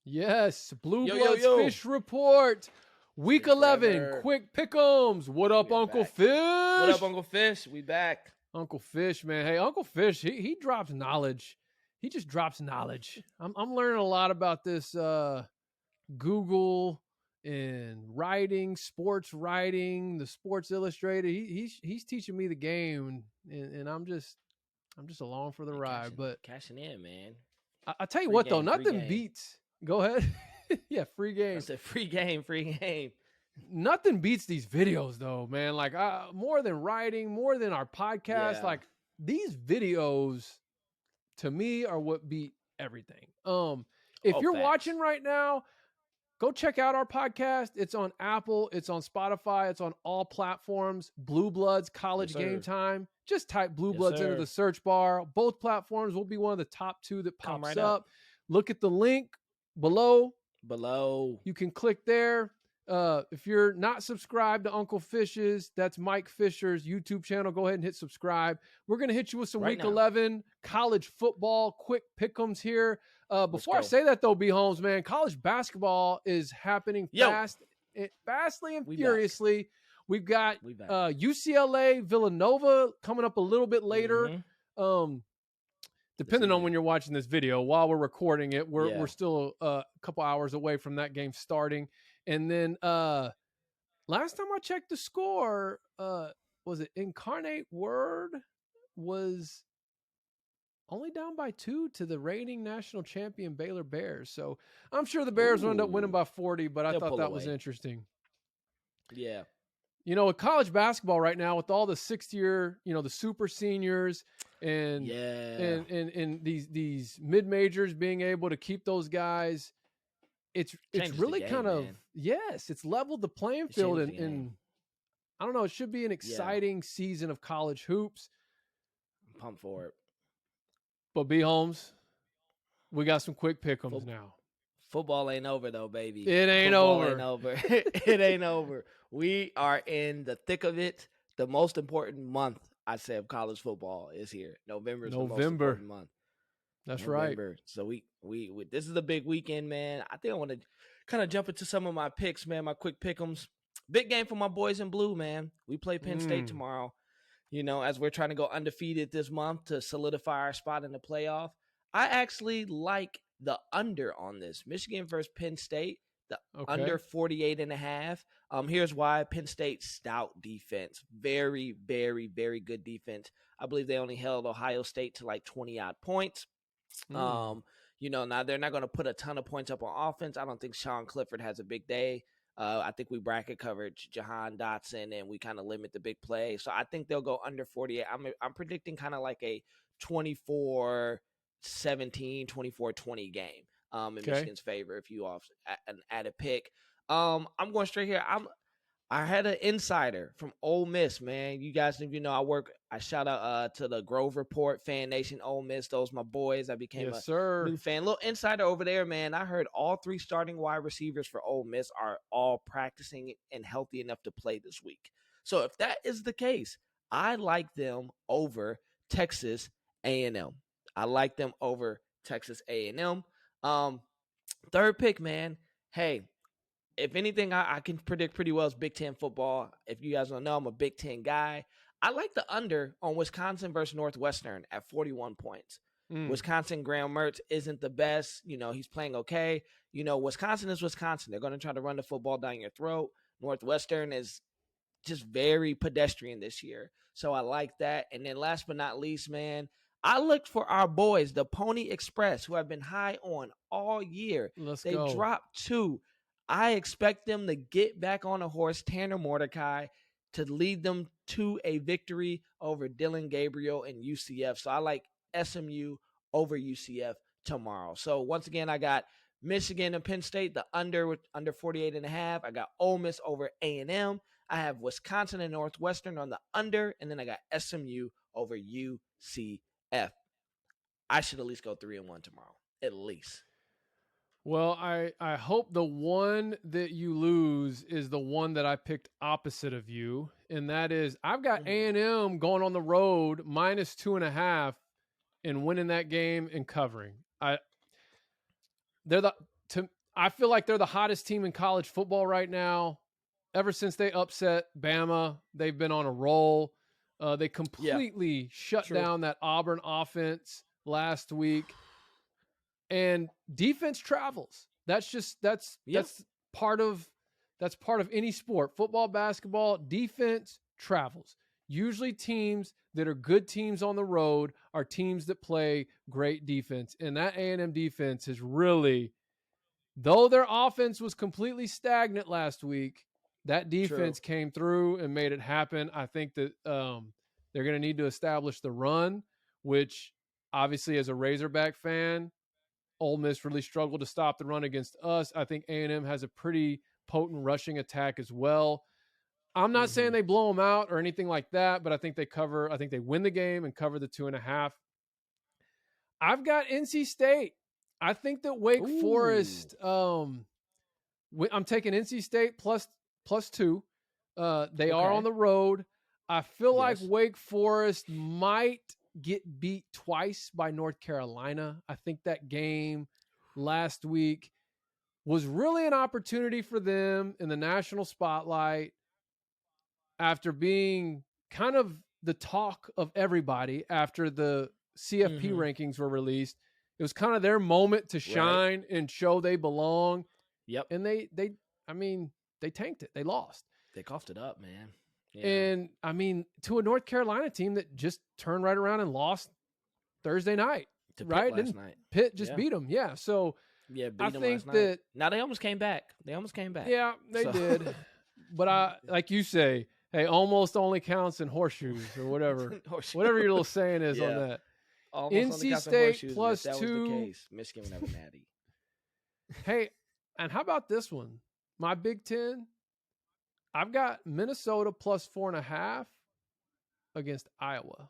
Yes, Blue Yo, Bloods yo. Fish Report. Week 11, Forever. quick pick'ems. What up, We are Uncle back. Fish? What up, Uncle Fish? We back. Uncle Fish, man. Hey, Uncle Fish, he drops knowledge. He just drops knowledge. I'm learning a lot about this Google and writing, sports writing, the Sports Illustrated. He's teaching me the game, and I'm just along for the ride. But Cashing in, man. I tell you Free what, though, game, free nothing game. beats. Go ahead. Yeah, free game. I said free game, free game. Nothing beats these videos, though, man. Like more than writing, more than our podcast. Yeah. Like these videos, to me, are what beat everything. If you're facts. watching right now, go check out our podcast. It's on Apple, it's on Spotify, it's on all platforms. Blue Bloods College Game Time. Just type Blue Bloods into the search bar. Both platforms will be one of the top 2 that pops up. Look at the link below. You can click there. If you're not subscribed to Uncle Fish's, that's Mike Fisher's YouTube channel, go ahead and hit subscribe. We're going to hit you with some Week 11 college football quick pick'ems here. Before I say that, though, B. Holmes, man, college basketball is happening fastly and furiously. We've got UCLA, Villanova coming up a little bit later. Depending on when you're watching this video, while we're recording it, we're still a couple hours away from that game starting. And then last time I checked the score, was it Incarnate Word was only down by 2 to the reigning national champion Baylor Bears. So I'm sure the Bears will end up winning by 40, but I thought that was interesting. Yeah. You know, with college basketball right now, with all the 6th-year, the super seniors and these mid majors being able to keep those guys, it's really kind of it's leveled the playing field, and I don't know, it should be an exciting season of college hoops. I'm pumped for it. But B. Holmes, we got some quick pick'ems now. Football ain't over though, baby. It ain't over. It ain't over. We are in the thick of it. The most important month, I say, of college football is here. November is the most important month. That's right. So we this is a big weekend, man. I think I want to kind of jump into some of my picks, man. My quick pick'ems. Big game for my boys in blue, man. We play Penn State tomorrow. As we're trying to go undefeated this month to solidify our spot in the playoff. I actually like the under on this. Michigan versus Penn State, the under 48.5. Here's why. Penn State stout defense. Very, very, very good defense. I believe they only held Ohio State to like 20-odd points. Now they're not going to put a ton of points up on offense. I don't think Sean Clifford has a big day. I think we bracket coverage Jahan Dotson, and we kind of limit the big play. So I think they'll go under 48. I'm predicting kind of like a 24-17, 24-20 game in Michigan's favor if you add a pick. I'm going straight here. I had an insider from Ole Miss, man. You guys, if you know, I shout out to the Grove Report, Fan Nation, Ole Miss. Those my boys. I became a new fan. Little insider over there, man. I heard all 3 starting wide receivers for Ole Miss are all practicing and healthy enough to play this week. So if that is the case, I like them over Texas A&M. I like them over Texas A&M. Third pick, man. Hey, if anything, I can predict pretty well is Big Ten football. If you guys don't know, I'm a Big Ten guy. I like the under on Wisconsin versus Northwestern at 41 points. Wisconsin, Graham Mertz isn't the best. He's playing okay. Wisconsin is Wisconsin. They're going to try to run the football down your throat. Northwestern is just very pedestrian this year. So I like that. And then last but not least, man, I looked for our boys, the Pony Express, who have been high on all year. They dropped 2. I expect them to get back on a horse, Tanner Mordecai, to lead them to a victory over Dylan Gabriel and UCF. So I like SMU over UCF tomorrow. So once again, I got Michigan and Penn State, the under 48.5. I got Ole Miss over A&M. I have Wisconsin and Northwestern on the under, and then I got SMU over UCF. I should at least go 3-1 tomorrow, at least. Well, I hope the one that you lose is the one that I picked opposite of you, and that is I've got A&M going on the road -2.5 and winning that game and covering. They're I feel like they're the hottest team in college football right now. Ever since they upset Bama, they've been on a roll. They completely shut down that Auburn offense last week. And defense travels. That's part of any sport. Football, basketball, defense travels. Usually teams that are good teams on the road are teams that play great defense. And that A&M defense is really, though their offense was completely stagnant last week, that defense came through and made it happen. I think that they're going to need to establish the run, which obviously as a Razorback fan, Ole Miss really struggled to stop the run against us. I think A&M has a pretty potent rushing attack as well. I'm not saying they blow them out or anything like that, but I think they cover. I think they win the game and cover the 2.5. I've got NC State. I think that Wake Forest. I'm taking NC State plus 2. They are on the road. I feel like Wake Forest might get beat twice by North Carolina. I think that game last week was really an opportunity for them in the national spotlight after being kind of the talk of everybody after the CFP rankings were released. It was kind of their moment to shine and show they belong. Yep. And they tanked it. They lost. They coughed it up, man. Yeah. And to a North Carolina team that just turned right around and lost Thursday night. To Pitt last night. Pitt just beat them. Yeah. So beat I them think last that night. Now they almost came back. Yeah, they did. But like you say, hey, almost only counts in horseshoes or whatever. Whatever your little saying is on that. Almost NC State plus that 2. Was the case. Michigan would have a natty. Hey, and how about this one? My Big Ten. I've got Minnesota plus 4.5 against Iowa.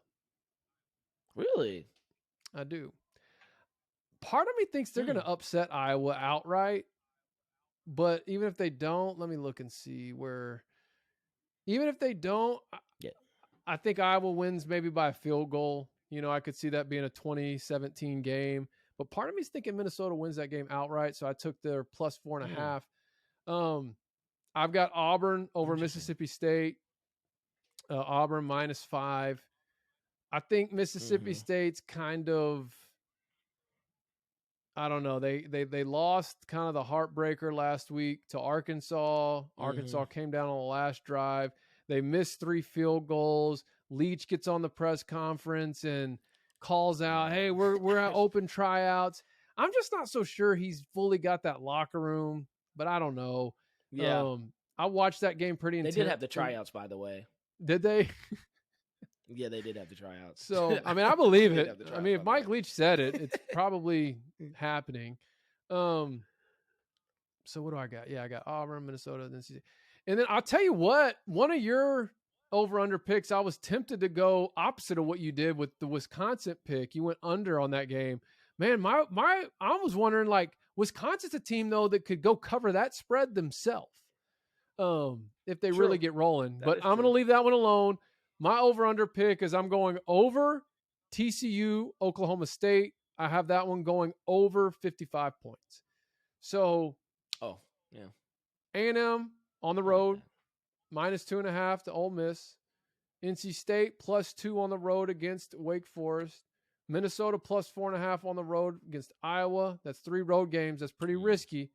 Really? I do. Part of me thinks they're going to upset Iowa outright. But even if they don't, let me look and see where. Even if they don't, I think Iowa wins maybe by a field goal. I could see that being a 2017 game. But part of me is thinking Minnesota wins that game outright. So I took their plus 4.5. I've got Auburn over Mississippi State. Auburn minus 5. I think Mississippi State's kind of, I don't know. They lost kind of the heartbreaker last week to Arkansas. Arkansas came down on the last drive. They missed 3 field goals. Leach gets on the press conference and calls out, "Hey, we're at open tryouts." I'm just not so sure he's fully got that locker room, but I don't know. Yeah. I watched that game pretty intently. They did have the tryouts, by the way. Did they? Yeah, they did have the tryouts. So, I believe it. If Mike Leach said it, it's probably happening. So what do I got? Yeah, I got Auburn, Minnesota, and then I'll tell you what, one of your over-under picks, I was tempted to go opposite of what you did with the Wisconsin pick. You went under on that game. Man, I was wondering, like, Wisconsin's a team, though, that could go cover that spread themselves if they really get rolling. But I'm going to leave that one alone. My over-under pick is I'm going over TCU, Oklahoma State. I have that one going over 55 points. So, A&M on the road, minus 2.5 to Ole Miss. NC State plus 2 on the road against Wake Forest. Minnesota plus 4.5 on the road against Iowa. That's 3 road games. That's pretty risky,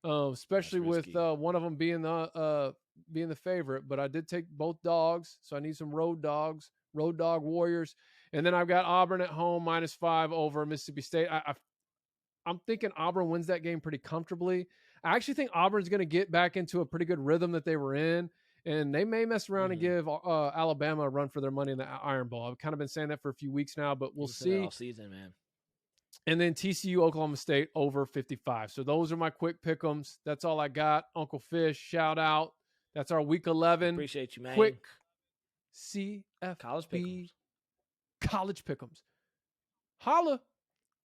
especially with one of them being the favorite. But I did take both dogs, so I need some road dogs, road dog warriors. And then I've got Auburn at home, minus 5 over Mississippi State. I'm thinking Auburn wins that game pretty comfortably. I actually think Auburn's going to get back into a pretty good rhythm that they were in, and they may mess around and give Alabama a run for their money in the Iron Bowl. I've kind of been saying that for a few weeks now, but we'll see. All season, man. And then TCU, Oklahoma State over 55. So those are my quick pick'ems. That's all I got. Uncle Fish, shout out. That's our Week 11. Appreciate you, man. Quick CFB college pick'ems. College pick'ems. Holla.